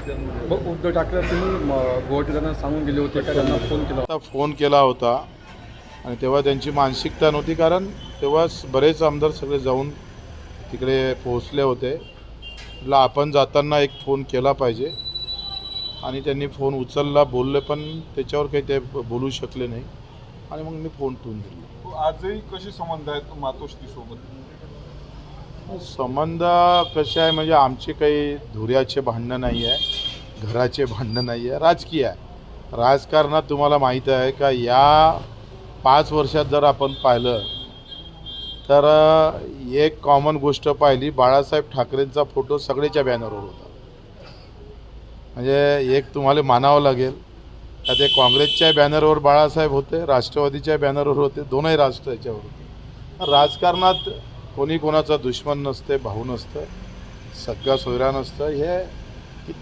मग उद्धव ठाकरे तुम्ही गुवाहाटीला सांगून गेले होते का, त्यांना फोन केला? आता फोन केला होता आणि तेव्हा त्यांची मानसिकता नव्हती, कारण तेव्हा बरेच आमदार सगळे जाऊन तिकडे पोहोचले होते. म्हटलं आपण जाताना एक फोन केला पाहिजे आणि त्यांनी फोन उचलला, बोलले, पण त्याच्यावर काही ते बोलू शकले नाही आणि मग मी फोन ठेवून दिला. आजही कसे संबंध आहेत मातोश्री सोबत? संबंध कसे आहे म्हणजे आमचे काही धुऱ्याचे भांडणं नाही आहे, घराचे भांडणं नाही आहे, राजकीय आहे. राजकारणात तुम्हाला माहीत आहे का, या 5 वर्षात जर आपण पाहिलं तर एक कॉमन गोष्ट पाहिली, बाळासाहेब ठाकरेंचा फोटो सगळ्याच्या बॅनरवर होता. म्हणजे एक तुम्हाला मानावं लागेल का, ते काँग्रेसच्या बॅनरवर बाळासाहेब होते, राष्ट्रवादीच्या बॅनरवर होते, दोनही राष्ट्राच्यावर होते. राजकारणात कोणी कोणाचा दुश्मन नसते, भाऊ नसतं, सगळा सोयरा नसतं. हे